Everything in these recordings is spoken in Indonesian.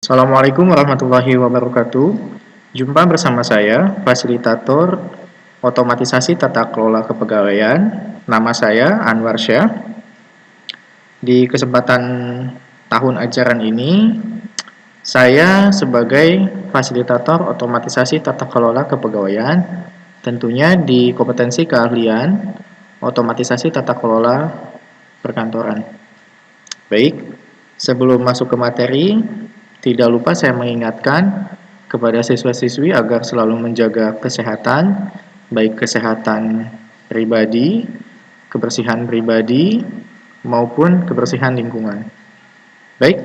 Assalamualaikum warahmatullahi wabarakatuh. Jumpa bersama saya, fasilitator otomatisasi tata kelola kepegawaian. Nama saya Anwar Syah. Di kesempatan tahun ajaran ini, saya sebagai fasilitator otomatisasi tata kelola kepegawaian, tentunya di kompetensi keahlian otomatisasi tata kelola perkantoran. Baik, sebelum masuk ke materi, tidak lupa saya mengingatkan kepada siswa-siswi agar selalu menjaga kesehatan, baik kesehatan pribadi, kebersihan pribadi, maupun kebersihan lingkungan. Baik,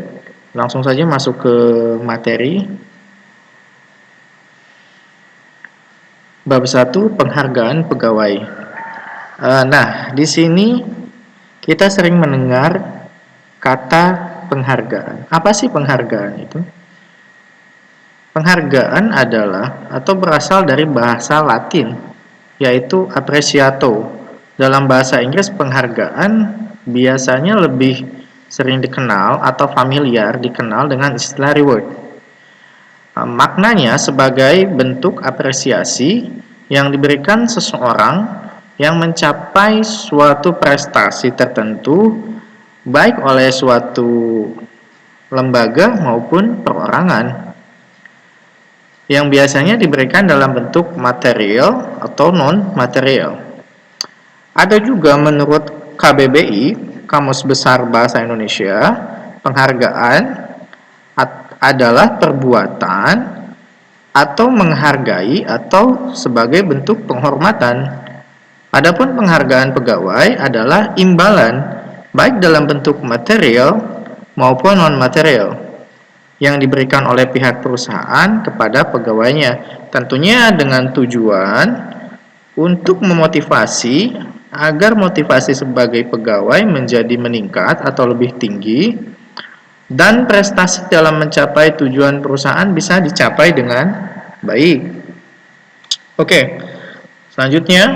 langsung saja masuk ke materi. Bab 1, penghargaan pegawai. Nah, di sini kita sering mendengar kata penghargaan. Apa sih penghargaan itu? Penghargaan adalah atau berasal dari bahasa Latin, yaitu appreciato. Dalam bahasa Inggris, penghargaan biasanya lebih sering dikenal atau familiar dikenal dengan istilah reward. Maknanya sebagai bentuk apresiasi yang diberikan seseorang yang mencapai suatu prestasi tertentu baik oleh suatu lembaga maupun perorangan, yang biasanya diberikan dalam bentuk material atau non-material. Ada juga menurut KBBI, Kamus Besar Bahasa Indonesia, penghargaan adalah perbuatan atau menghargai atau sebagai bentuk penghormatan. Adapun penghargaan pegawai adalah imbalan baik dalam bentuk material maupun non-material yang diberikan oleh pihak perusahaan kepada pegawainya, tentunya dengan tujuan untuk memotivasi agar motivasi sebagai pegawai menjadi meningkat atau lebih tinggi dan prestasi dalam mencapai tujuan perusahaan bisa dicapai dengan baik. Oke, selanjutnya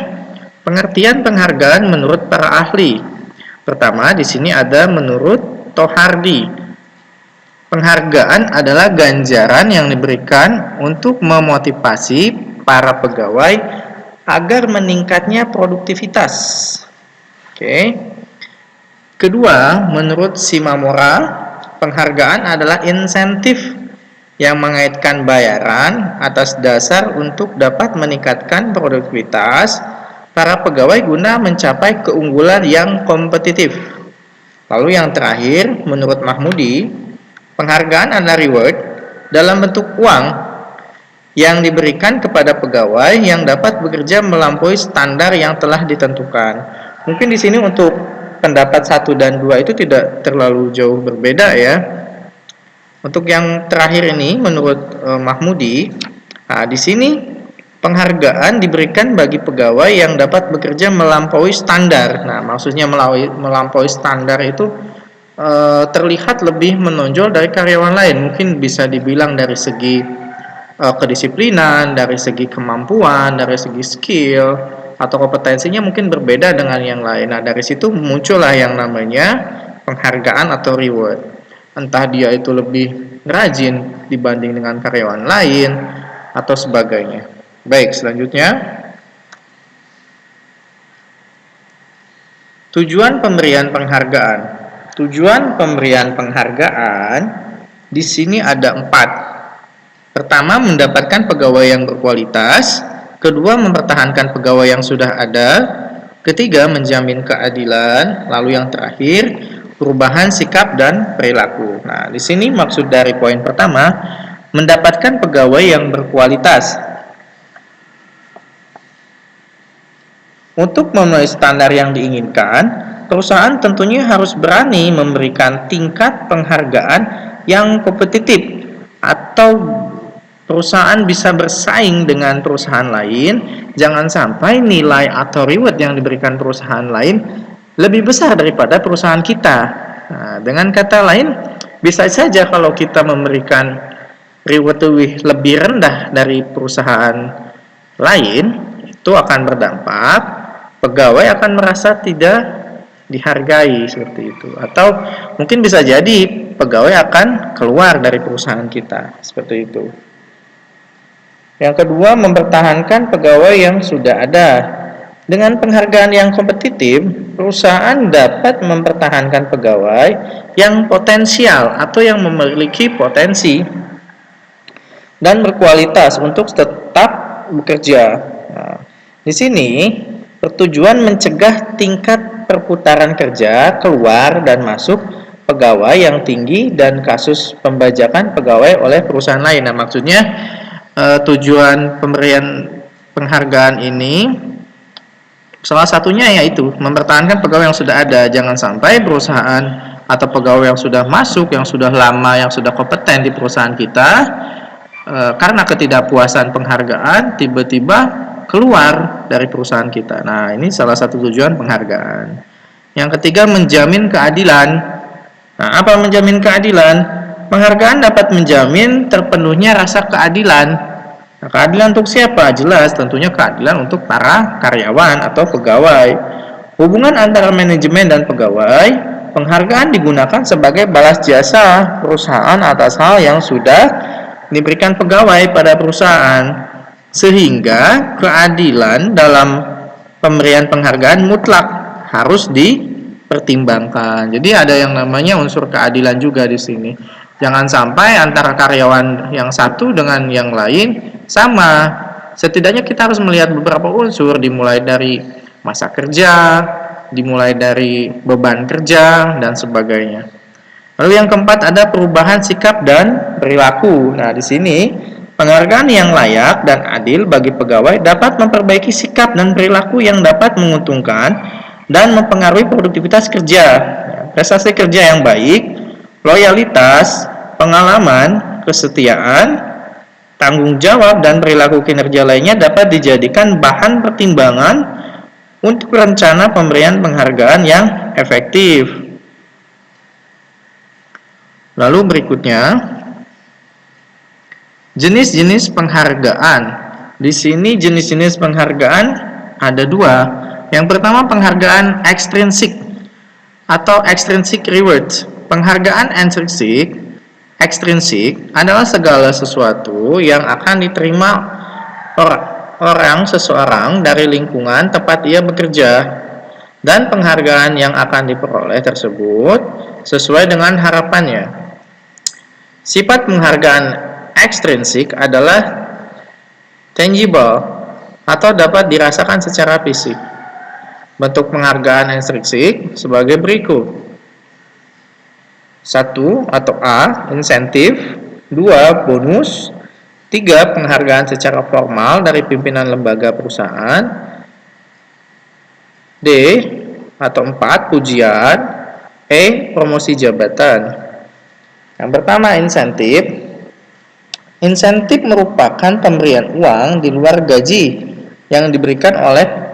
pengertian penghargaan menurut para ahli. Pertama, di sini ada menurut Tohardi. Penghargaan adalah ganjaran yang diberikan untuk memotivasi para pegawai agar meningkatnya produktivitas. Oke. Kedua, menurut Shimamura, penghargaan adalah insentif yang mengaitkan bayaran atas dasar untuk dapat meningkatkan produktivitas para pegawai guna mencapai keunggulan yang kompetitif. Lalu yang terakhir, menurut Mahmudi, penghargaan adalah reward dalam bentuk uang yang diberikan kepada pegawai yang dapat bekerja melampaui standar yang telah ditentukan. Mungkin di sini untuk pendapat 1 dan 2 itu tidak terlalu jauh berbeda ya. Untuk yang terakhir ini menurut Mahmudi, di sini penghargaan diberikan bagi pegawai yang dapat bekerja melampaui standar. Nah, maksudnya melampaui standar itu terlihat lebih menonjol dari karyawan lain. Mungkin bisa dibilang dari segi kedisiplinan, dari segi kemampuan, dari segi skill atau kompetensinya mungkin berbeda dengan yang lain. Nah, dari situ muncullah yang namanya penghargaan atau reward. Entah dia itu lebih rajin dibanding dengan karyawan lain atau sebagainya. Baik, selanjutnya tujuan pemberian penghargaan. Tujuan pemberian penghargaan di sini ada 4. Pertama, mendapatkan pegawai yang berkualitas. Kedua, mempertahankan pegawai yang sudah ada. Ketiga, menjamin keadilan. Lalu yang terakhir, perubahan sikap dan perilaku. Nah, di sini maksud dari poin pertama, mendapatkan pegawai yang berkualitas. Untuk memenuhi standar yang diinginkan, perusahaan tentunya harus berani memberikan tingkat penghargaan yang kompetitif atau perusahaan bisa bersaing dengan perusahaan lain. Jangan sampai nilai atau reward yang diberikan perusahaan lain lebih besar daripada perusahaan kita. Nah, dengan kata lain, bisa saja kalau kita memberikan reward lebih rendah dari perusahaan lain, itu akan berdampak pegawai akan merasa tidak dihargai seperti itu. Atau mungkin bisa jadi pegawai akan keluar dari perusahaan kita seperti itu. Yang kedua, mempertahankan pegawai yang sudah ada. Dengan penghargaan yang kompetitif, perusahaan dapat mempertahankan pegawai yang potensial atau yang memiliki potensi dan berkualitas untuk tetap bekerja. Nah, di sini bertujuan mencegah tingkat perputaran kerja keluar dan masuk pegawai yang tinggi dan kasus pembajakan pegawai oleh perusahaan lain. Nah, maksudnya tujuan pemberian penghargaan ini salah satunya yaitu mempertahankan pegawai yang sudah ada. Jangan sampai perusahaan atau pegawai yang sudah masuk, yang sudah lama, yang sudah kompeten di perusahaan kita, karena ketidakpuasan penghargaan tiba-tiba keluar dari perusahaan kita. Nah, ini salah satu tujuan penghargaan. Yang ketiga, menjamin keadilan. Nah, apa menjamin keadilan? Penghargaan dapat menjamin terpenuhnya rasa keadilan. Nah, keadilan untuk siapa? Jelas, tentunya keadilan untuk para karyawan atau pegawai. Hubungan antara manajemen dan pegawai, penghargaan digunakan sebagai balas jasa perusahaan atas hal yang sudah diberikan pegawai pada perusahaan, sehingga keadilan dalam pemberian penghargaan mutlak harus dipertimbangkan. Jadi ada yang namanya unsur keadilan juga di sini. Jangan sampai antara karyawan yang satu dengan yang lain sama. Setidaknya kita harus melihat beberapa unsur, dimulai dari masa kerja, dimulai dari beban kerja, dan sebagainya. Lalu yang keempat, ada perubahan sikap dan perilaku. Nah, di sini penghargaan yang layak dan adil bagi pegawai dapat memperbaiki sikap dan perilaku yang dapat menguntungkan dan mempengaruhi produktivitas kerja. Prestasi kerja yang baik, loyalitas, pengalaman, kesetiaan, tanggung jawab, dan perilaku kinerja lainnya dapat dijadikan bahan pertimbangan untuk rencana pemberian penghargaan yang efektif. Lalu berikutnya, jenis-jenis penghargaan. Di sini jenis-jenis penghargaan ada dua. Yang pertama, penghargaan ekstrinsik atau extrinsic rewards. Penghargaan ekstrinsik adalah segala sesuatu yang akan diterima seseorang dari lingkungan tempat ia bekerja, dan penghargaan yang akan diperoleh tersebut sesuai dengan harapannya. Sifat penghargaan ekstrinsik adalah tangible atau dapat dirasakan secara fisik. Bentuk penghargaan ekstrinsik sebagai berikut. 1 atau A, insentif. 2, bonus. 3, penghargaan secara formal dari pimpinan lembaga perusahaan. D atau 4, pujian. E, promosi jabatan. Yang pertama, insentif. Insentif merupakan pemberian uang di luar gaji yang diberikan oleh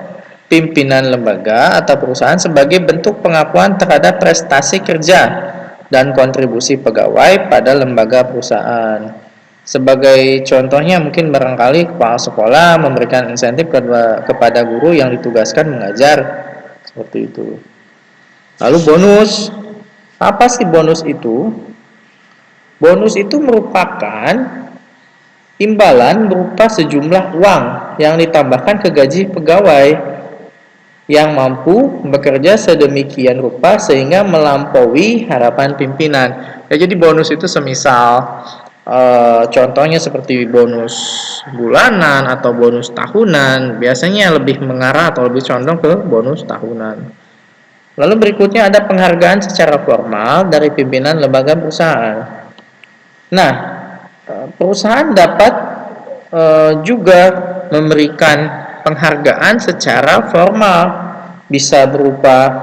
pimpinan lembaga atau perusahaan sebagai bentuk pengakuan terhadap prestasi kerja dan kontribusi pegawai pada lembaga perusahaan. Sebagai contohnya, mungkin barangkali kepala sekolah memberikan insentif kepada guru yang ditugaskan mengajar, seperti itu. Lalu bonus. Apa sih bonus itu? Bonus itu merupakan imbalan berupa sejumlah uang yang ditambahkan ke gaji pegawai yang mampu bekerja sedemikian rupa sehingga melampaui harapan pimpinan. Ya, jadi bonus itu semisal contohnya seperti bonus bulanan atau bonus tahunan. Biasanya lebih mengarah atau lebih condong ke bonus tahunan. Lalu berikutnya ada penghargaan secara formal dari pimpinan lembaga perusahaan. Nah, perusahaan dapat juga memberikan penghargaan secara formal, bisa berupa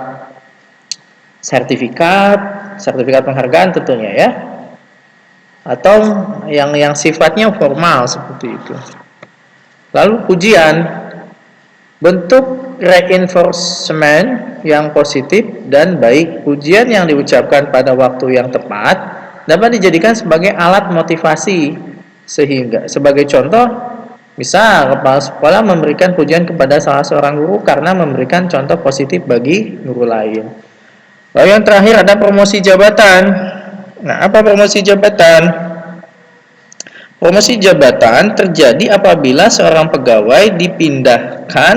sertifikat penghargaan tentunya ya, atau yang sifatnya formal seperti itu. Lalu pujian, bentuk reinforcement yang positif dan baik. Pujian yang diucapkan pada waktu yang tepat dapat dijadikan sebagai alat motivasi, sehingga sebagai contoh, misal kepala sekolah memberikan pujian kepada salah seorang guru karena memberikan contoh positif bagi guru lain. Lalu yang terakhir ada promosi jabatan. Nah, apa promosi jabatan? Promosi jabatan terjadi apabila seorang pegawai dipindahkan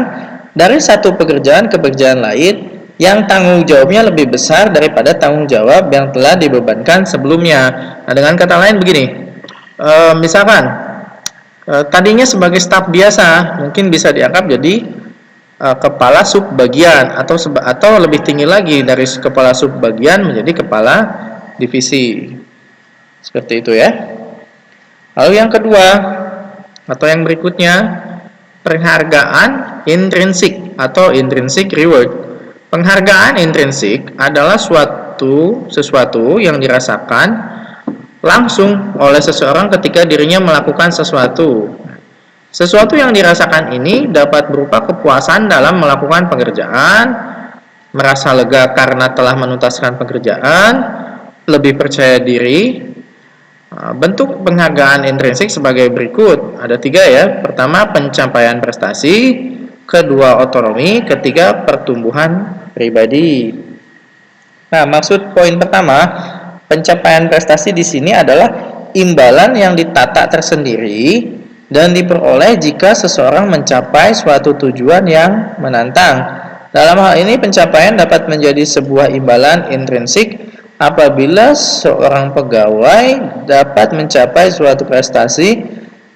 dari satu pekerjaan ke pekerjaan lain yang tanggung jawabnya lebih besar daripada tanggung jawab yang telah dibebankan sebelumnya. Nah, dengan kata lain begini, misalkan tadinya sebagai staf biasa, mungkin bisa dianggap jadi kepala subbagian atau lebih tinggi lagi dari kepala subbagian menjadi kepala divisi. Seperti itu ya. Lalu yang kedua atau yang berikutnya, penghargaan intrinsik atau intrinsic reward. Penghargaan intrinsik adalah sesuatu yang dirasakan langsung oleh seseorang ketika dirinya melakukan sesuatu. Sesuatu yang dirasakan ini dapat berupa kepuasan dalam melakukan pekerjaan, merasa lega karena telah menuntaskan pekerjaan, lebih percaya diri. Bentuk penghargaan intrinsik sebagai berikut. Ada 3 ya. Pertama, pencapaian prestasi. Kedua, otonomi. Ketiga, pertumbuhan pribadi. Nah, maksud poin pertama, pencapaian prestasi di sini adalah imbalan yang ditata tersendiri dan diperoleh jika seseorang mencapai suatu tujuan yang menantang. Dalam hal ini, pencapaian dapat menjadi sebuah imbalan intrinsik apabila seorang pegawai dapat mencapai suatu prestasi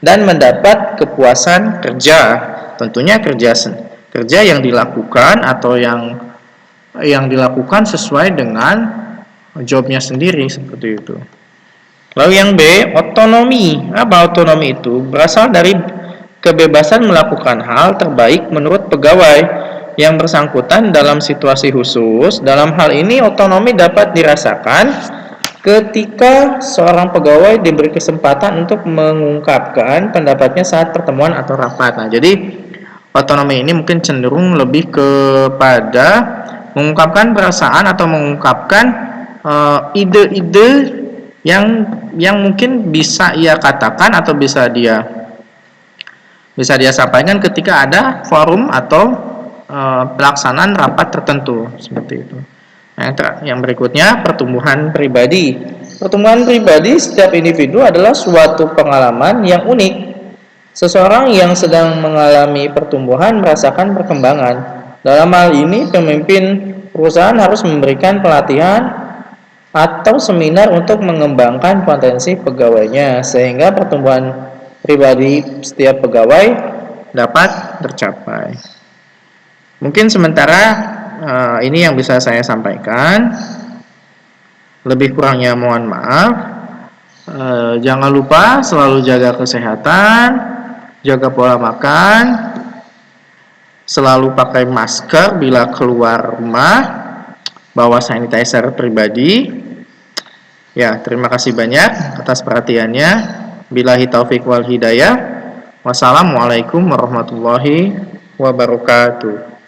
dan mendapat kepuasan kerja. Tentunya kerja yang dilakukan atau yang dilakukan sesuai dengan jobnya sendiri, seperti itu. Lalu yang B, otonomi. Apa otonomi itu? Berasal dari kebebasan melakukan hal terbaik menurut pegawai yang bersangkutan dalam situasi khusus. Dalam hal ini, otonomi dapat dirasakan ketika seorang pegawai diberi kesempatan untuk mengungkapkan pendapatnya saat pertemuan atau rapat. Nah, jadi otonomi ini mungkin cenderung lebih kepada mengungkapkan perasaan atau mengungkapkan ide-ide yang mungkin bisa ia katakan atau bisa dia sampaikan ketika ada forum atau pelaksanaan rapat tertentu, seperti itu. Nah, yang berikutnya, pertumbuhan pribadi. Pertumbuhan pribadi setiap individu adalah suatu pengalaman yang unik. Seseorang yang sedang mengalami pertumbuhan merasakan perkembangan. Dalam hal ini, pemimpin perusahaan harus memberikan pelatihan atau seminar untuk mengembangkan potensi pegawainya sehingga pertumbuhan pribadi setiap pegawai dapat tercapai. Mungkin sementara ini yang bisa saya sampaikan. Lebih kurangnya mohon maaf. Jangan lupa selalu jaga kesehatan, jaga pola makan, selalu pakai masker bila keluar rumah, bawa sanitizer pribadi. Ya, terima kasih banyak atas perhatiannya. Billahi taufiq wal hidayah. Wassalamualaikum warahmatullahi wabarakatuh.